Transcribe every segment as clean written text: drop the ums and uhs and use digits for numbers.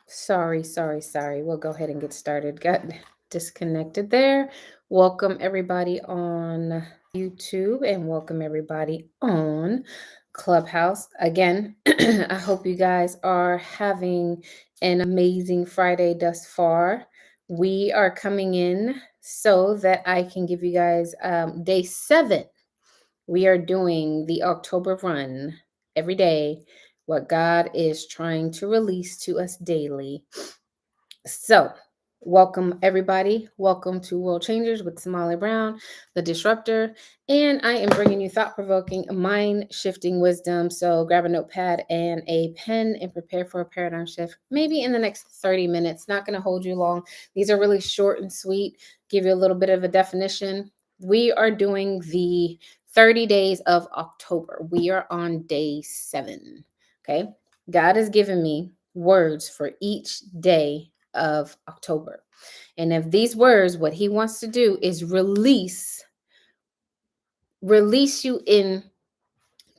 Sorry. We'll go ahead and get started. Got disconnected there. Welcome everybody on YouTube and welcome everybody on Clubhouse. Again, I hope you guys are having an amazing Friday thus far. We are coming in so that I can give you guys day 7. We are doing the October run every day, what God is trying to release to us daily. So, welcome everybody. Welcome to World ChangHers with Somali Brown, the disruptor. And I am bringing you thought provoking, mind shifting wisdom. So, grab a notepad and a pen and prepare for a paradigm shift, maybe in the next 30 minutes. Not going to hold you long. These are really short and sweet, give you a little bit of a definition. We are doing the 30 days of October. We are on day 7. Okay. God has given me words for each day of October. And if these words, what he wants to do is release you in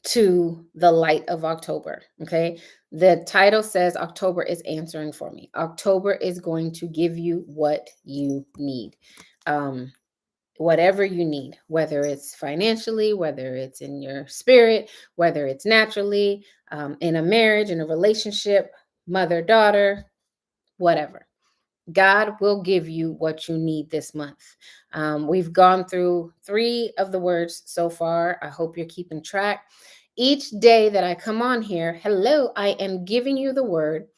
to the light of October. Okay. The title says October is answering for me. October is going to give you what you need. Whatever you need, whether it's financially, whether it's in your spirit, whether it's naturally, in a marriage, in a relationship, mother, daughter, whatever. God will give you what you need this month. We've gone through 3 of the words so far. I hope you're keeping track. Each day that I come on here, hello, I am giving you the word,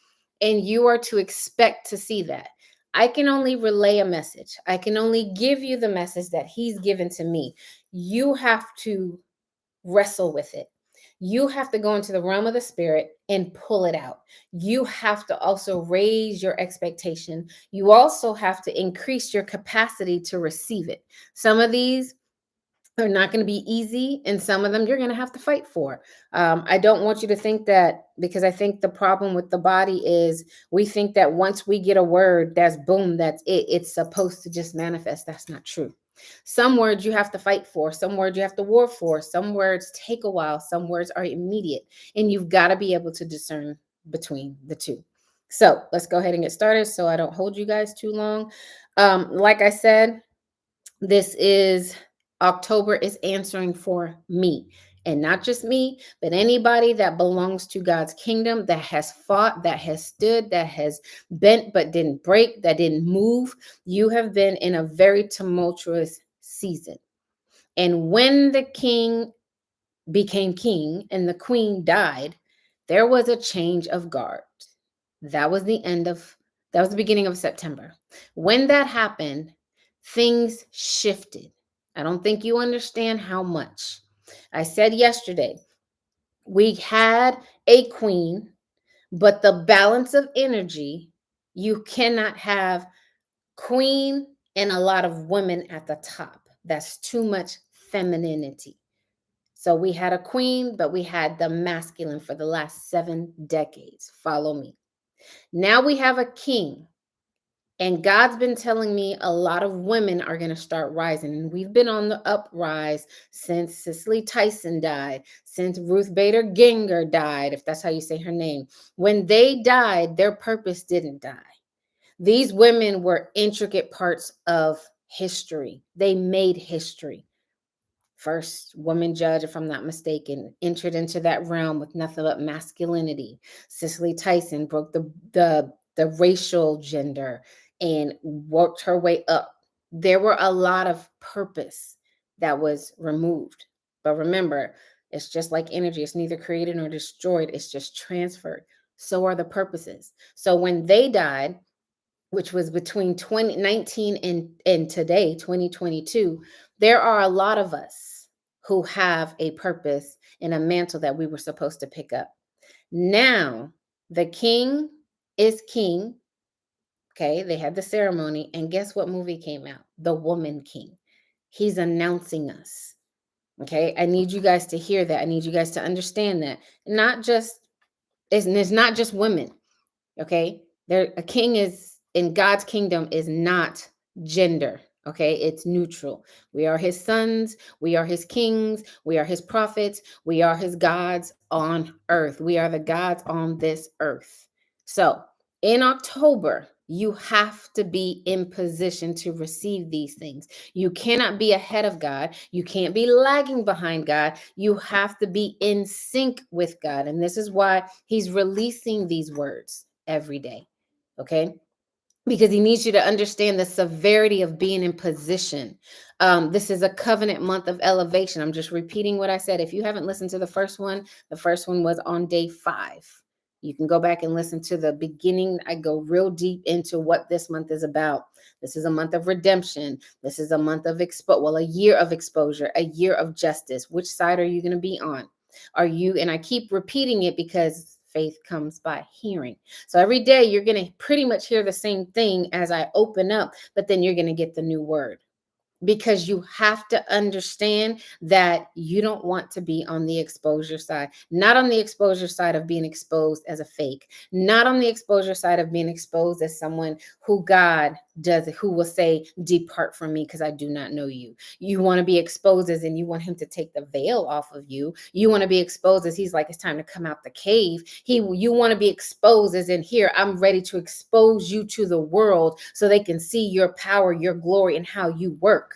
and you are to expect to see that. I can only relay a message. I can only give you the message that he's given to me. You have to wrestle with it. You have to go into the realm of the spirit and pull it out. You have to also raise your expectation. You also have to increase your capacity to receive it. Some of these are not going to be easy, and some of them you're going to have to fight for. I don't want you to think that, because I think the problem with the body is we think that once we get a word, that's boom, that's it. It's supposed to just manifest. That's not true. Some words you have to fight for, some words you have to war for, some words take a while, some words are immediate, and you've got to be able to discern between the two. So let's go ahead and get started so I don't hold you guys too long. Like I said, this is October is answering for me. And not just me, but anybody that belongs to God's kingdom, that has fought, that has stood, that has bent but didn't break, that didn't move. You have been in a very tumultuous season. And when the king became king and the queen died, there was a change of guard. That was the beginning of September. When that happened, things shifted. I don't think you understand how much. I said yesterday, we had a queen, but the balance of energy, you cannot have queen and a lot of women at the top. That's too much femininity. So we had a queen, but we had the masculine for the last 7 decades. Follow me. Now we have a king. And God's been telling me a lot of women are going to start rising. And we've been on the uprise since Cicely Tyson died, since Ruth Bader Ginsburg died, if that's how you say her name. When they died, their purpose didn't die. These women were intricate parts of history. They made history. First woman judge, if I'm not mistaken, entered into that realm with nothing but masculinity. Cicely Tyson broke the racial gender and worked her way up. There were a lot of purpose that was removed. But remember, it's just like energy. It's neither created nor destroyed. It's just transferred. So are the purposes. So when they died, which was between 2019 and today, 2022, there are a lot of us who have a purpose and a mantle that we were supposed to pick up. Now, the king is king. Okay, they had the ceremony, and guess what movie came out? The Woman King. He's announcing us. Okay, I need you guys to hear that. I need you guys to understand that. It's not just women. Okay, a king is in God's kingdom is not gender. Okay, it's neutral. We are his sons, we are his kings, we are his prophets, we are his gods on earth. We are the gods on this earth. So In October, you have to be in position to receive these things. You cannot be ahead of God. You can't be lagging behind God. You have to be in sync with God. And this is why he's releasing these words every day. Okay? Because he needs you to understand the severity of being in position. This is a covenant month of elevation. I'm just repeating what I said. If you haven't listened to the first one was on day 5. You can go back and listen to the beginning. I go real deep into what this month is about. This is a month of redemption. This is a month of a year of exposure, a year of justice. Which side are you going to be on? Are you, and I keep repeating it because faith comes by hearing. So every day you're going to pretty much hear the same thing as I open up, but then you're going to get the new word, because you have to understand that you don't want to be on the exposure side, not on the exposure side of being exposed as a fake, not on the exposure side of being exposed as someone who God does, who will say, depart from me because I do not know you. You want to be exposed as in you want him to take the veil off of you. You want to be exposed as he's like, it's time to come out the cave. You want to be exposed as in, here, I'm ready to expose you to the world so they can see your power, your glory, and how you work.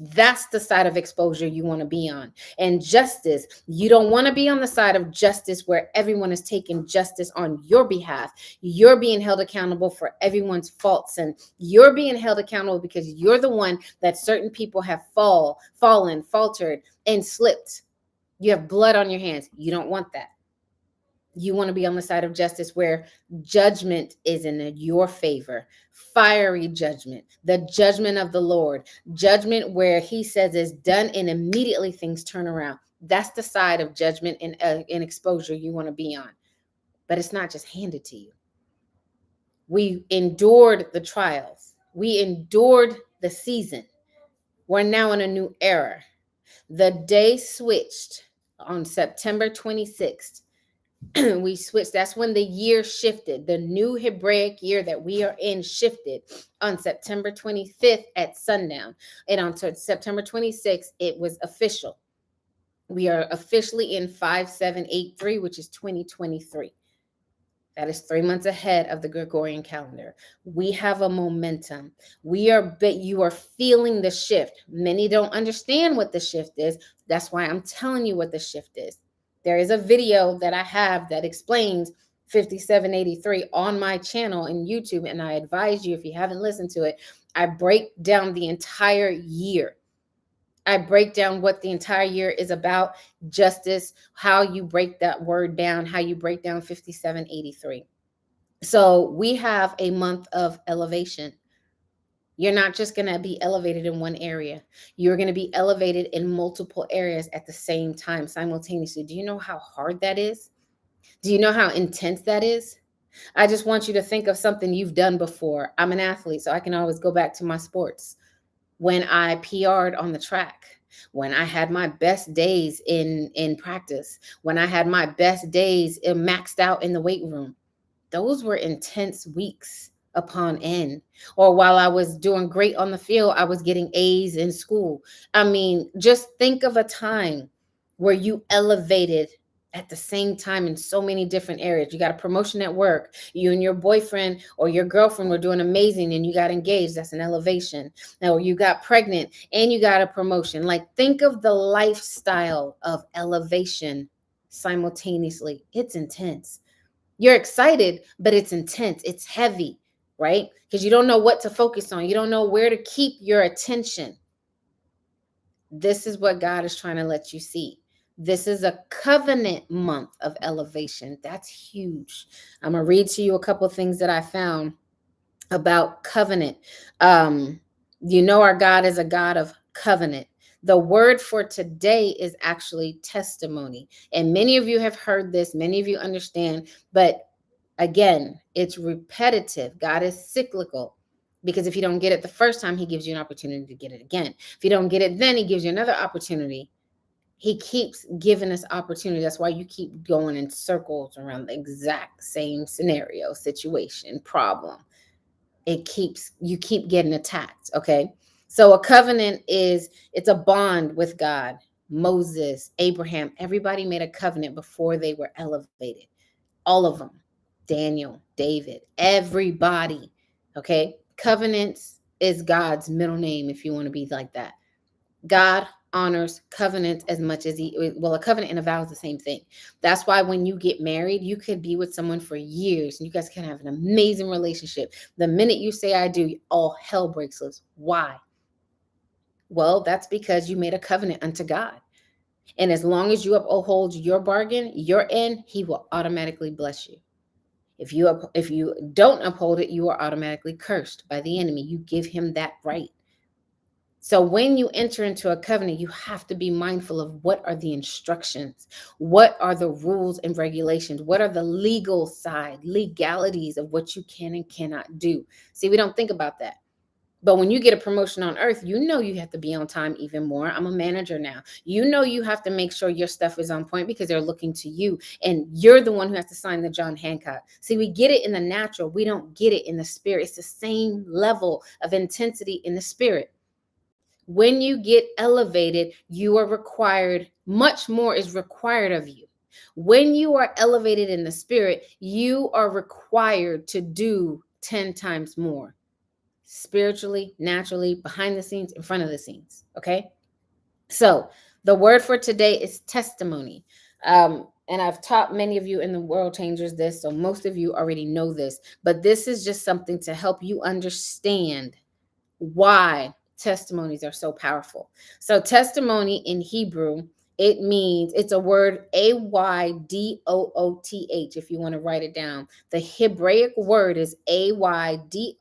That's the side of exposure you want to be on. And justice, you don't want to be on the side of justice where everyone is taking justice on your behalf. You're being held accountable for everyone's faults, and you're being held accountable because you're the one that certain people have fallen, faltered, and slipped. You have blood on your hands. You don't want that. You want to be on the side of justice where judgment is in your favor. Fiery judgment, the judgment of the Lord, judgment where he says is done and immediately things turn around. That's the side of judgment and exposure you want to be on. But it's not just handed to you. We endured the trials. We endured the season. We're now in a new era. The day switched on September 26th. We switched. That's when the year shifted. The new Hebraic year that we are in shifted on September 25th at sundown. And on September 26th, it was official. We are officially in 5783, which is 2023. That is 3 months ahead of the Gregorian calendar. We have a momentum. You are feeling the shift. Many don't understand what the shift is. That's why I'm telling you what the shift is. There is a video that I have that explains 5783 on my channel in YouTube. And I advise you, if you haven't listened to it, I break down the entire year. I break down what the entire year is about, justice, how you break that word down, how you break down 5783. So we have a month of elevation. You're not just going to be elevated in one area. You're going to be elevated in multiple areas at the same time, simultaneously. Do you know how hard that is? Do you know how intense that is? I just want you to think of something you've done before. I'm an athlete, so I can always go back to my sports. When I PR'd on the track, when I had my best days in practice, when I had my best days maxed out in the weight room, those were intense weeks upon end. Or while I was doing great on the field, I was getting A's in school. I mean, just think of a time where you elevated at the same time in so many different areas. You got a promotion at work. You and your boyfriend or your girlfriend were doing amazing and you got engaged. That's an elevation. Now you got pregnant and you got a promotion. Like, think of the lifestyle of elevation simultaneously. It's intense. You're excited, but it's intense. It's heavy, right? Because you don't know what to focus on. You don't know where to keep your attention. This is what God is trying to let you see. This is a covenant month of elevation. That's huge. I'm going to read to you a couple of things that I found about covenant. Our God is a God of covenant. The word for today is actually testimony. And many of you have heard this, many of you understand, but again, it's repetitive. God is cyclical, because if you don't get it the first time, he gives you an opportunity to get it again. If you don't get it, then he gives you another opportunity. He keeps giving us opportunity. That's why you keep going in circles around the exact same scenario, situation, problem. You keep getting attacked. Okay. So a covenant it's a bond with God. Moses, Abraham, everybody made a covenant before they were elevated. All of them Daniel, David, everybody. Okay. Covenants is God's middle name if you want to be like that. God honors covenants as much as a covenant and a vow is the same thing. That's why when you get married, you could be with someone for years and you guys can have an amazing relationship. The minute you say I do, all hell breaks loose. Why? Well, that's because you made a covenant unto God. And as long as you uphold your bargain, your end, he will automatically bless you. If you don't uphold it, you are automatically cursed by the enemy. You give him that right. So when you enter into a covenant, you have to be mindful of what are the instructions, what are the rules and regulations, what are the legal side, legalities of what you can and cannot do. See, we don't think about that. But when you get a promotion on earth, you know you have to be on time even more. I'm a manager now. You know you have to make sure your stuff is on point because they're looking to you. And you're the one who has to sign the John Hancock. See, we get it in the natural. We don't get it in the spirit. It's the same level of intensity in the spirit. When you get elevated, you are required, much more is required of you. When you are elevated in the spirit, you are required to do 10 times more. Spiritually, naturally, behind the scenes, in front of the scenes. Okay. So the word for today is testimony. And I've taught many of you in the World ChangHers this, so most of you already know this, but this is just something to help you understand why testimonies are so powerful. So testimony in Hebrew, it means, it's a word Aydooth, if you want to write it down. The Hebraic word is Aydooth,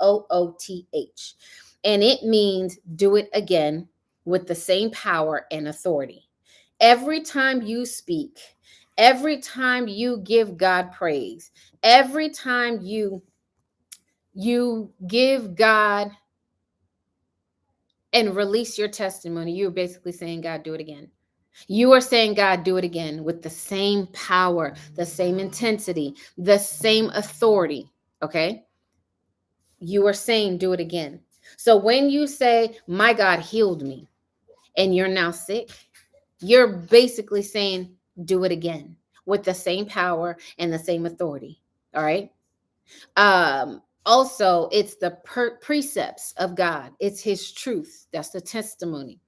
and it means do it again with the same power and authority. Every time you speak, every time you give God praise, every time you give God and release your testimony, you're basically saying, God, do it again. You are saying, God, do it again with the same power, the same intensity, the same authority. Okay. You are saying, do it again. So when you say, my God healed me, and you're now sick, you're basically saying, do it again with the same power and the same authority. All right. Also, it's the precepts of God. It's his truth. That's the testimony.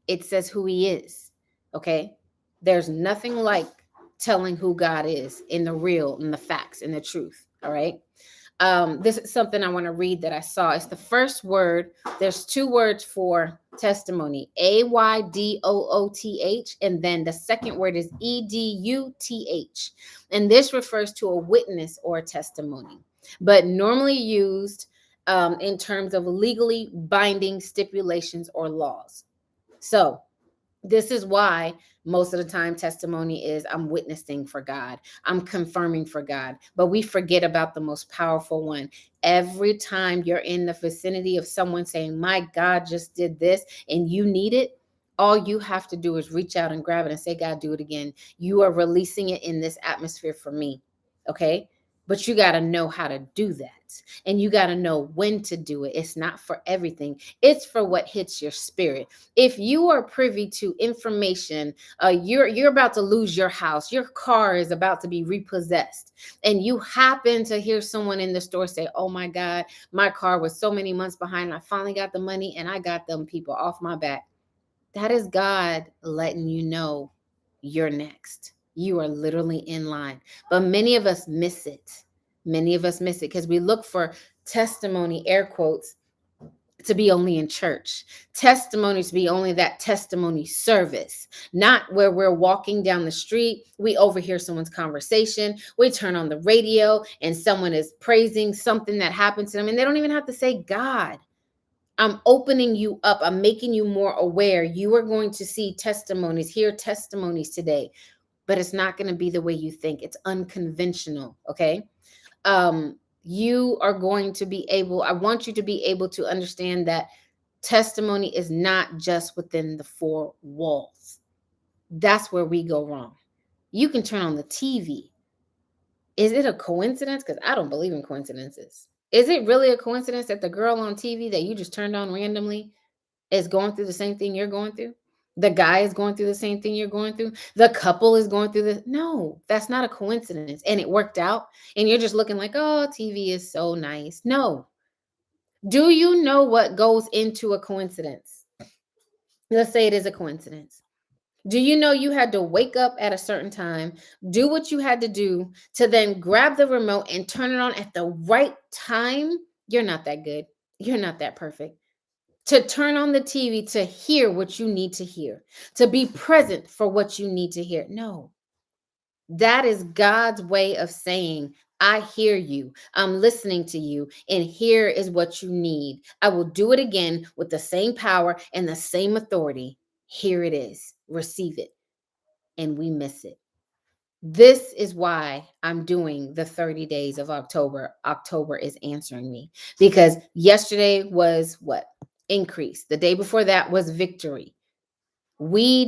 It says who he is. Okay. There's nothing like telling who God is in the real, in the facts, in the truth. All right. This is something I want to read that I saw. It's the first word. There's two words for testimony, Aydooth, and then the second word is Eduth. And this refers to a witness or a testimony, but normally used in terms of legally binding stipulations or laws. So this is why most of the time testimony is I'm witnessing for God. I'm confirming for God. But we forget about the most powerful one. Every time you're in the vicinity of someone saying, my God just did this, and you need it, all you have to do is reach out and grab it and say, God, do it again. You are releasing it in this atmosphere for me. Okay. But you got to know how to do that. And you got to know when to do it. It's not for everything. It's for what hits your spirit. If you are privy to information, you're about to lose your house, your car is about to be repossessed, and you happen to hear someone in the store say, oh my God, my car was so many months behind. I finally got the money and I got them people off my back. That is God letting you know you're next. You are literally in line. But many of us miss it. Many of us miss it because we look for testimony, air quotes, to be only in church. Testimony to be only that testimony service, not where we're walking down the street, we overhear someone's conversation, we turn on the radio and someone is praising something that happened to them and they don't even have to say God. I'm opening you up. I'm making you more aware. You are going to see testimonies, hear testimonies today, but it's not going to be the way you think. It's unconventional. Okay. You are going to be able, I want you to be able to understand that testimony is not just within the four walls. That's where we go wrong. You can turn on the TV. Is it a coincidence? Because I don't believe in coincidences. Is it really a coincidence that the girl on TV that you just turned on randomly is going through the same thing you're going through? The guy is going through the same thing you're going through. The couple is going through this. No, that's not a coincidence. And it worked out. And you're just looking like, oh, TV is so nice. No. Do you know what goes into a coincidence? Let's say it is a coincidence. Do you know you had to wake up at a certain time, do what you had to do to then grab the remote and turn it on at the right time? You're not that good. You're not that perfect. To turn on the TV to hear what you need to hear, to be present for what you need to hear. No, that is God's way of saying, I hear you. I'm listening to you. And here is what you need. I will do it again with the same power and the same authority. Here it is. Receive it. And we miss it. This is why I'm doing the 30 days of October. October is answering me because yesterday was what? Increase. The day before that was victory. We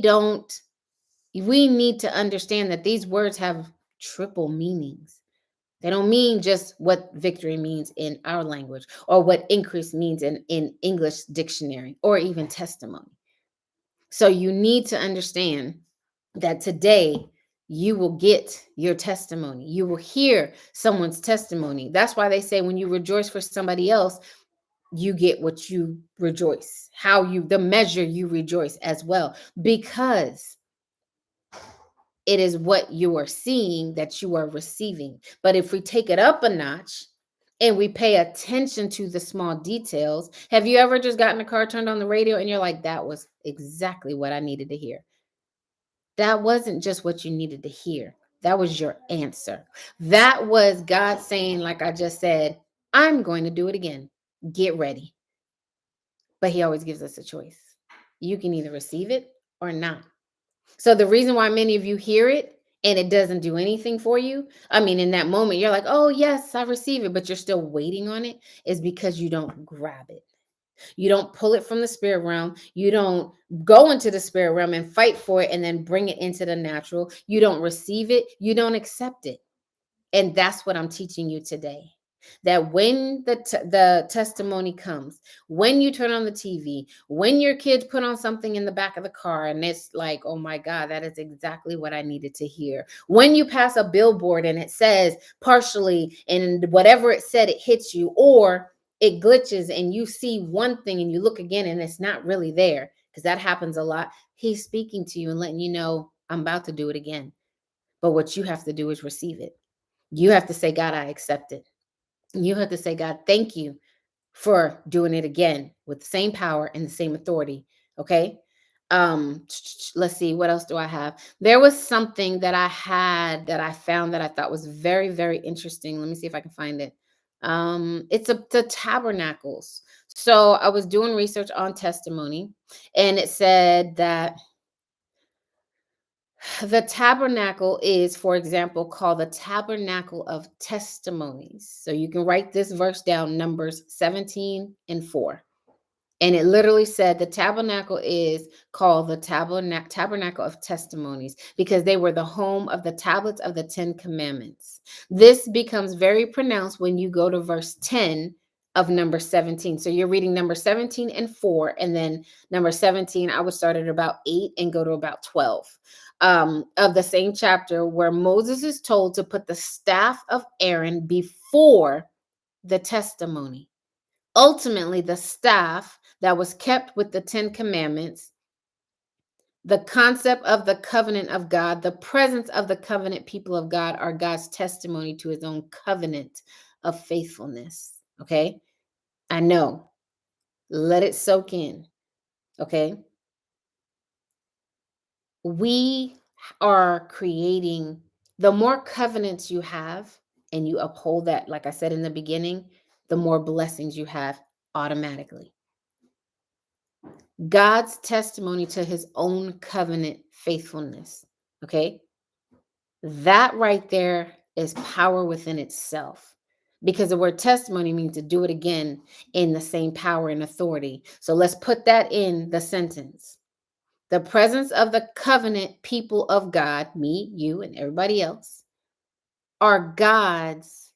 need to understand that these words have triple meanings. They don't mean just what victory means in our language or what increase means in English dictionary or even testimony. So you need to understand that today you will get your testimony. You will hear someone's testimony. That's why they say when you rejoice for somebody else, you get what you rejoice, the measure you rejoice as well, because it is what you are seeing that you are receiving. But if we take it up a notch and we pay attention to the small details, have you ever just gotten a car, turned on the radio, and you're like, that was exactly what I needed to hear? That wasn't just what you needed to hear. That was your answer. That was God saying, like I just said, I'm going to do it again. Get ready. But he always gives us a choice. You can either receive it or not. So the reason why many of you hear it and it doesn't do anything for you, I mean, in that moment, you're like, oh, yes, I receive it, but you're still waiting on it, is because you don't grab it. You don't pull it from the spirit realm. You don't go into the spirit realm and fight for it and then bring it into the natural. You don't receive it. You don't accept it. And that's what I'm teaching you today. That when the testimony comes, when you turn on the TV, when your kids put on something in the back of the car and it's like, oh my God, that is exactly what I needed to hear. When you pass a billboard and it says partially and whatever it said, it hits you, or it glitches and you see one thing and you look again and it's not really there, because that happens a lot. He's speaking to you and letting you know, I'm about to do it again. But what you have to do is receive it. You have to say, God, I accept it. You have to say, God, thank you for doing it again with the same power and the same authority. Okay. Let's see, what else do I have? There was something that I had that I found that I thought was very, very interesting. Let me see if I can find it. It's the tabernacles. So I was doing research on testimony, and it said that the tabernacle is, for example, called the tabernacle of testimonies. So you can write this verse down, Numbers 17:4. And it literally said the tabernacle is called the tabernacle of testimonies because they were the home of the tablets of the 10 commandments. This becomes very pronounced when you go to verse 10 of number 17. So you're reading number 17 and 4, and then number 17, I would start at about 8 and go to about 12 of the same chapter, where Moses is told to put the staff of Aaron before the testimony. Ultimately, the staff that was kept with the 10 commandments, the concept of the covenant of God, the presence of the covenant people of God are God's testimony to his own covenant of faithfulness. Okay. I know. Let it soak in. Okay. We are creating, the more covenants you have and you uphold that, like I said in the beginning, the more blessings you have automatically. God's testimony to his own covenant faithfulness. Okay. That right there is power within itself, because the word testimony means to do it again in the same power and authority. So let's put that in the sentence. The presence of the covenant people of God, me, you, and everybody else, are God's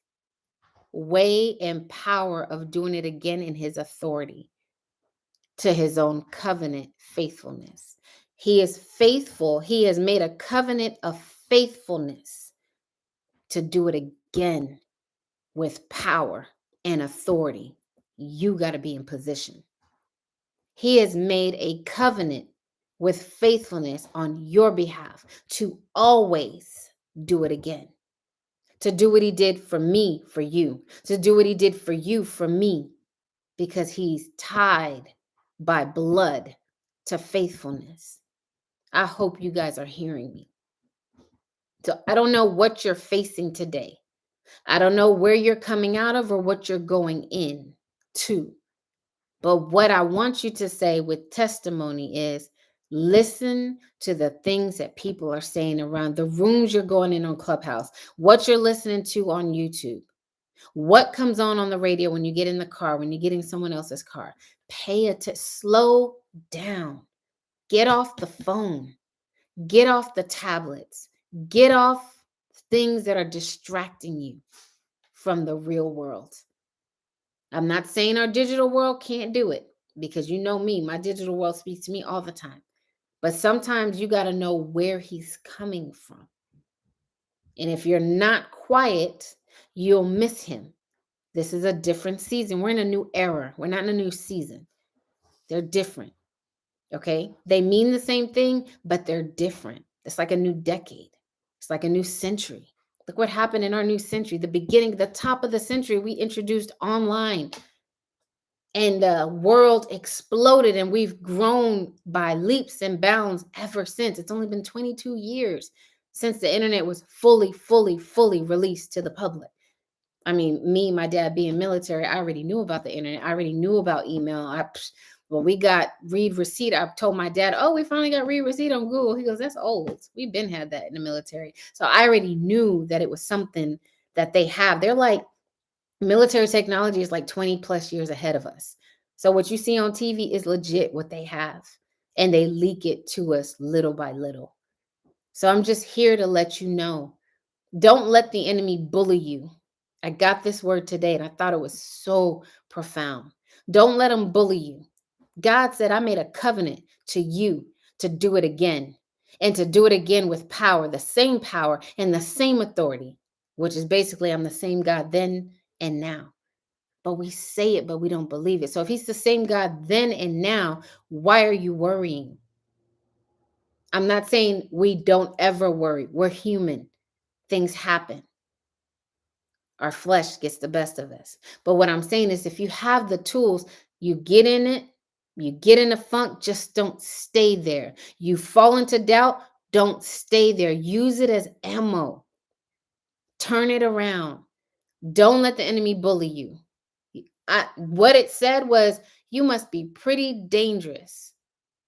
way and power of doing it again in his authority to his own covenant faithfulness. He is faithful. He has made a covenant of faithfulness to do it again with power and authority. You got to be in position. He has made a covenant with faithfulness on your behalf to always do it again, to do what he did for me, for you, to do what he did for you, for me, because he's tied by blood to faithfulness. I hope you guys are hearing me. So I don't know what you're facing today. I don't know where you're coming out of or what you're going in to. But what I want you to say with testimony is listen to the things that people are saying around the rooms you're going in on Clubhouse, what you're listening to on YouTube, what comes on the radio when you get in the car, when you get in someone else's car. Pay attention, slow down, get off the phone, get off the tablets, get off things that are distracting you from the real world. I'm not saying our digital world can't do it, because you know me, my digital world speaks to me all the time. But sometimes you got to know where he's coming from. And if you're not quiet, you'll miss him. This is a different season. We're in a new era. We're not in a new season. They're different. Okay? They mean the same thing, but they're different. It's like a new decade. It's like a new century. Look what happened in our new century. The beginning, the top of the century, we introduced online. And the world exploded, and we've grown by leaps and bounds ever since. It's only been 22 years since the internet was fully released to the public. I mean, me, my dad being military, I already knew about the internet. I already knew about email. When we got read receipt, I told my dad, oh, we finally got read receipt on Google. He goes, that's old. We've been had that in the military. So I already knew that it was something that they have. They're like, military technology is like 20 plus years ahead of us. So what you see on TV is legit what they have, and they leak it to us little by little. So I'm just here to let you know, don't let the enemy bully you. I got this word today and I thought it was so profound. Don't let him bully you. God said, I made a covenant to you to do it again, and to do it again with power, the same power and the same authority, which is basically I'm the same God then and now. But we say it, but we don't believe it. So if he's the same God then and now, why are you worrying? I'm not saying we don't ever worry. We're human. Things happen. Our flesh gets the best of us. But what I'm saying is, if you have the tools, you get in it, you get in a funk, just don't stay there. You fall into doubt, don't stay there. Use it as ammo. Turn it around. Don't let the enemy bully you. What it said was, you must be pretty dangerous.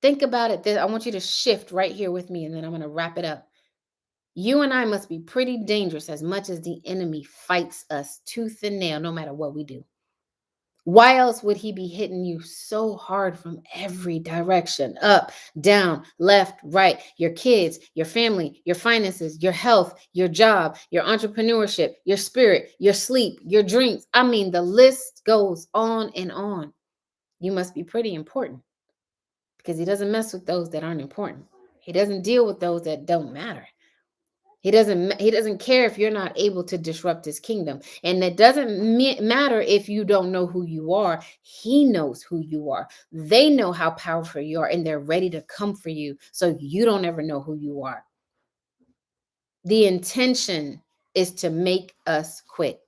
Think about it. I want you to shift right here with me, and then I'm going to wrap it up. You and I must be pretty dangerous as much as the enemy fights us tooth and nail, no matter what we do. Why else would he be hitting you so hard from every direction? Up, down, left, right. Your kids, your family, your finances, your health, your job, your entrepreneurship, your spirit, your sleep, your dreams. I mean, the list goes on and on. You must be pretty important, because he doesn't mess with those that aren't important. He doesn't deal with those that don't matter. He doesn't care if you're not able to disrupt his kingdom. And it doesn't matter if you don't know who you are. He knows who you are. They know how powerful you are, and they're ready to come for you, so you don't ever know who you are. The intention is to make us quit.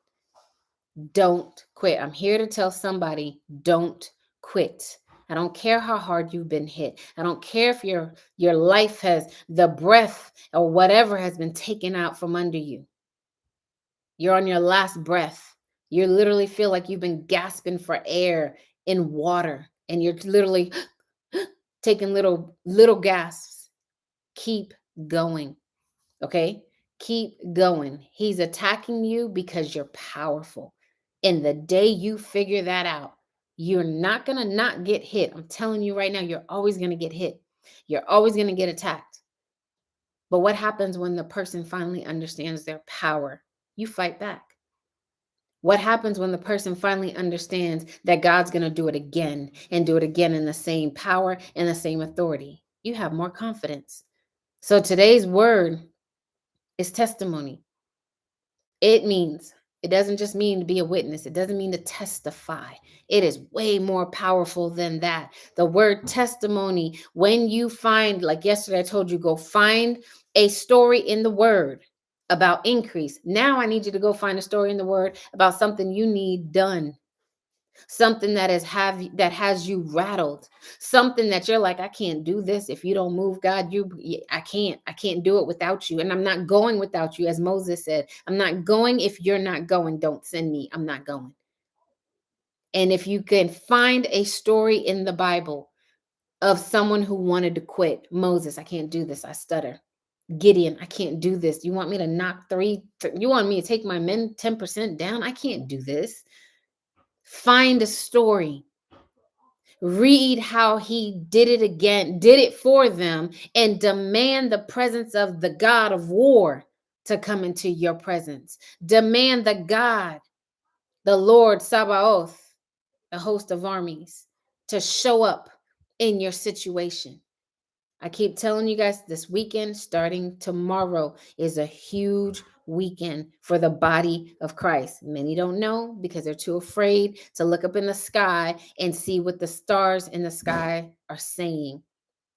Don't quit. I'm here to tell somebody, don't quit. I don't care how hard you've been hit. I don't care if your life has, the breath or whatever has been taken out from under you. You're on your last breath. You literally feel like you've been gasping for air in water, and you're literally taking little gasps. Keep going. Okay? Keep going. He's attacking you because you're powerful. And the day you figure that out, you're not going to not get hit. I'm telling you right now, you're always going to get hit. You're always going to get attacked. But what happens when the person finally understands their power? You fight back. What happens when the person finally understands that God's going to do it again, and do it again in the same power and the same authority? you have more confidence. So today's word is testimony. It doesn't just mean to be a witness. It doesn't mean to testify. It is way more powerful than that. The word testimony, when you find, like yesterday, I told you, go find a story in the word about increase. Now I need you to go find a story in the word about something you need done. Something that has you rattled, something that you're like, I can't do this if you don't move, God. I can't do it without you, and I'm not going without you. As Moses said, I'm not going if you're not going. Don't send me. I'm not going. And if you can find a story in the Bible of someone who wanted to quit, Moses, I can't do this, I stutter. Gideon, I can't do this. You want me to you want me to take my men 10% down? I can't do this. Find a story. Read how he did it again, did it for them, and demand the presence of the God of war to come into your presence. Demand the God, the Lord Sabaoth, the host of armies, to show up in your situation. I keep telling you guys, this weekend, starting tomorrow, is a huge weekend for the body of Christ. Many don't know because they're too afraid to look up in the sky and see what the stars in the sky are saying.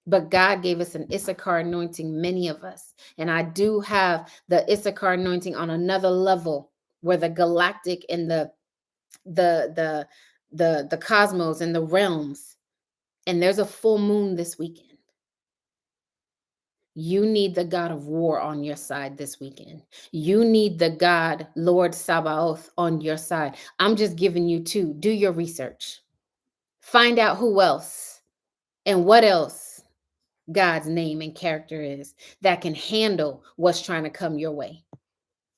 But God gave us an Issachar anointing, many of us. And I do have the Issachar anointing on another level, where the galactic and the cosmos and the realms. And there's a full moon this weekend. You need the God of war on your side this weekend. You need the God, Lord Sabaoth, on your side. I'm just giving you two. Do your research. Find out who else and what else God's name and character is that can handle what's trying to come your way.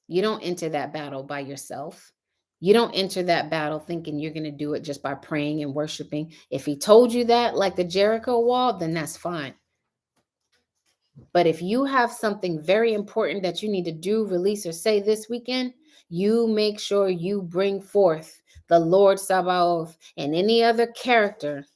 You don't enter that battle by yourself. You don't enter that battle thinking you're going to do it just by praying and worshiping. If he told you that, like the Jericho wall, then that's fine. But if you have something very important that you need to do, release, or say this weekend, you make sure you bring forth the Lord Sabaoth and any other character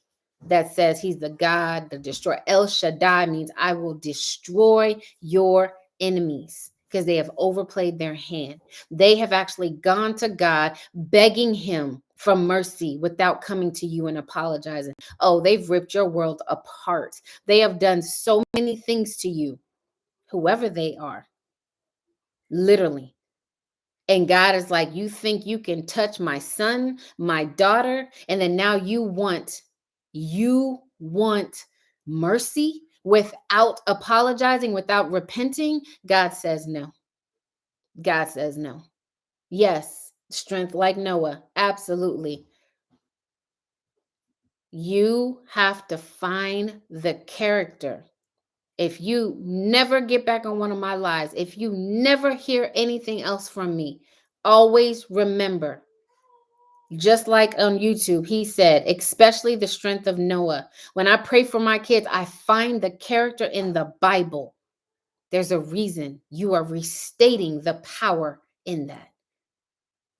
that says he's the God, the destroyer. El Shaddai means I will destroy your enemies because they have overplayed their hand. They have actually gone to God begging him for mercy without coming to you and apologizing. Oh, they've ripped your world apart. They have done so many things to you, whoever they are, literally. And God is like, you think you can touch my son, my daughter, and then now you want mercy without apologizing, without repenting? God says no. God says no. Yes, strength like Noah, absolutely. You have to find the character. If you never get back on one of my lives, if you never hear anything else from me, always remember, just like on YouTube, he said, especially the strength of Noah. When I pray for my kids, I find the character in the Bible. There's a reason you are restating the power in that.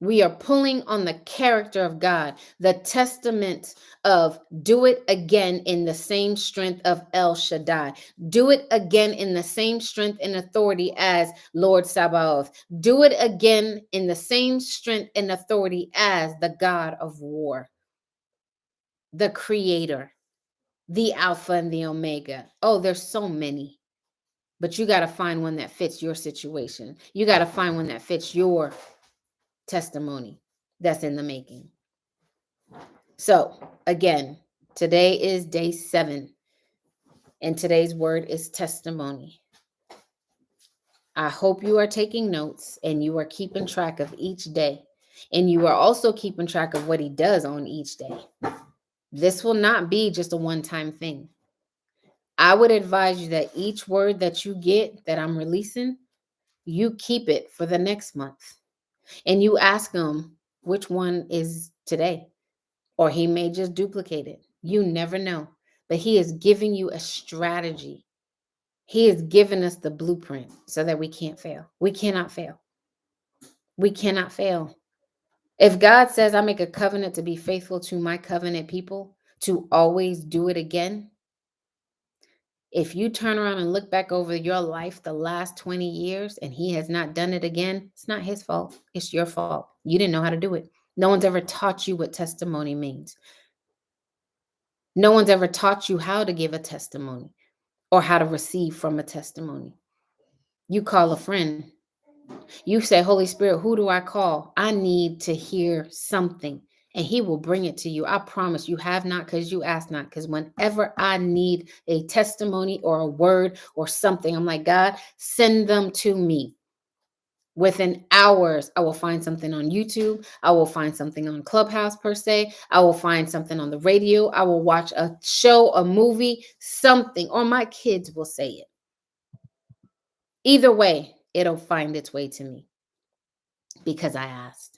We are pulling on the character of God, the testament of do it again in the same strength of El Shaddai. Do it again in the same strength and authority as Lord Sabaoth. Do it again in the same strength and authority as the God of war, the creator, the Alpha and the Omega. Oh, there's so many. But you got to find one that fits your situation. You got to find one that fits your testimony that's in the making. So again, today is day 7, and today's word is testimony. I hope you are taking notes and you are keeping track of each day, and you are also keeping track of what he does on each day. This will not be just a one-time thing. I would advise you that each word that you get that I'm releasing, you keep it for the next month, and you ask him which one is today. Or he may just duplicate it. You never know. But he is giving you a strategy. He has given us the blueprint so that we can't fail. We cannot fail. We cannot fail. If God says, I make a covenant to be faithful to my covenant people, to always do it again, If you turn around and look back over your life the last 20 years and he has not done it again, it's not his fault. It's your fault. You didn't know how to do it. No one's ever taught you what testimony means. No one's ever taught you how to give a testimony or how to receive from a testimony. You call a friend. You say, Holy Spirit, who do I call? I need to hear something. And he will bring it to you. I promise you have not because you ask not. Because whenever I need a testimony or a word or something, I'm like, God, send them to me. Within hours, I will find something on YouTube. I will find something on Clubhouse per se. I will find something on the radio. I will watch a show, a movie, something, or my kids will say it. Either way, it'll find its way to me because I asked.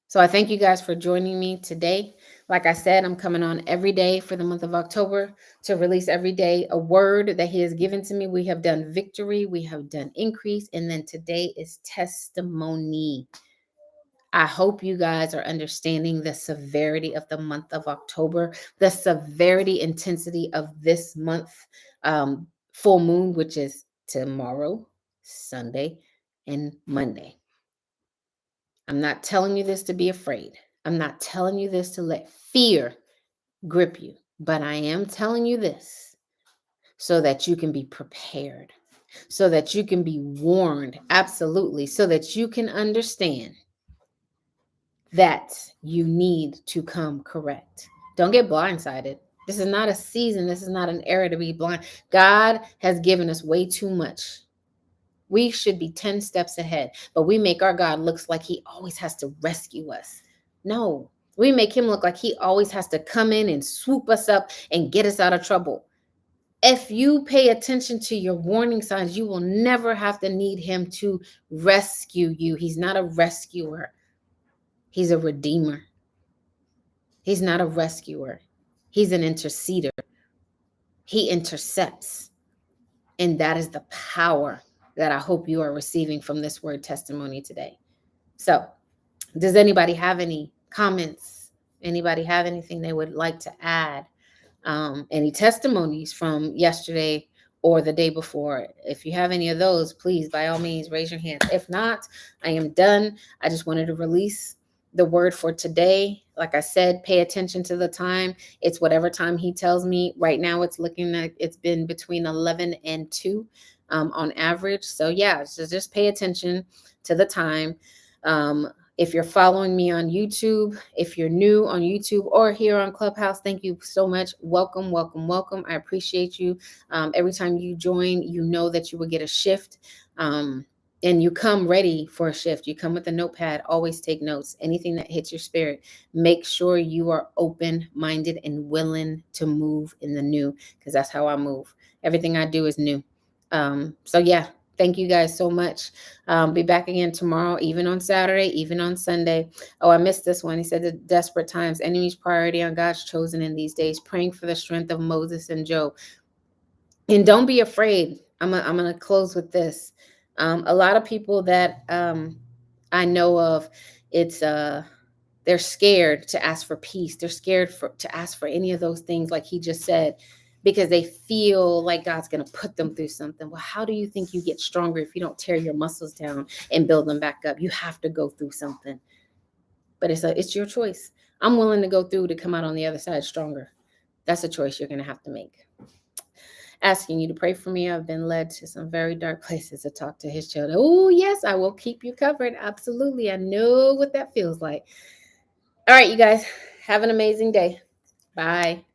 So I thank you guys for joining me today. Like I said, I'm coming on every day for the month of October to release every day a word that he has given to me. We have done victory, we have done increase, and then today is testimony. I hope you guys are understanding the severity of the month of October, the severity, intensity of this month, full moon, which is tomorrow, Sunday, and Monday. I'm not telling you this to be afraid. I'm not telling you this to let fear grip you, but I am telling you this so that you can be prepared, so that you can be warned, absolutely, so that you can understand that you need to come correct. Don't get blindsided. This is not a season. This is not an era to be blind. God has given us way too much. We should be 10 steps ahead, but we make our God looks like he always has to rescue us. No, we make him look like he always has to come in and swoop us up and get us out of trouble. If you pay attention to your warning signs, you will never have to need him to rescue you. He's not a rescuer. He's a redeemer. He's not a rescuer. He's an interceder. He intercepts. And that is the power that I hope you are receiving from this word testimony today. So, does anybody have any comments? Anybody have anything they would like to add? Any testimonies from yesterday or the day before? If you have any of those, please, by all means, raise your hand. If not, I am done. I just wanted to release the word for today. Like I said, pay attention to the time. It's whatever time he tells me. Right now, it's looking like it's been between 11 and 2 on average. So yeah, so just pay attention to the time. If you're following me on YouTube, if you're new on YouTube or here on Clubhouse, thank you so much. Welcome, welcome, welcome. I appreciate you. Every time you join, you know that you will get a shift. And you come ready for a shift. You come with a notepad. Always take notes. Anything that hits your spirit, make sure you are open-minded and willing to move in the new, because that's how I move. Everything I do is new. So yeah, thank you guys so much. Be back again tomorrow, even on Saturday, even on Sunday. Oh, I missed this one. He said, the desperate times, enemies' priority on God's chosen in these days, praying for the strength of Moses and Job. And don't be afraid. I'm going to close with this. A lot of people that I know of, it's they're scared to ask for peace. They're scared to ask for any of those things, like he just said, because they feel like God's going to put them through something. Well, how do you think you get stronger if you don't tear your muscles down and build them back up? You have to go through something. But it's your choice. I'm willing to go through to come out on the other side stronger. That's a choice you're going to have to make. Asking you to pray for me. I've been led to some very dark places to talk to his children. Oh, yes, I will keep you covered. Absolutely. I know what that feels like. All right, you guys, have an amazing day. Bye.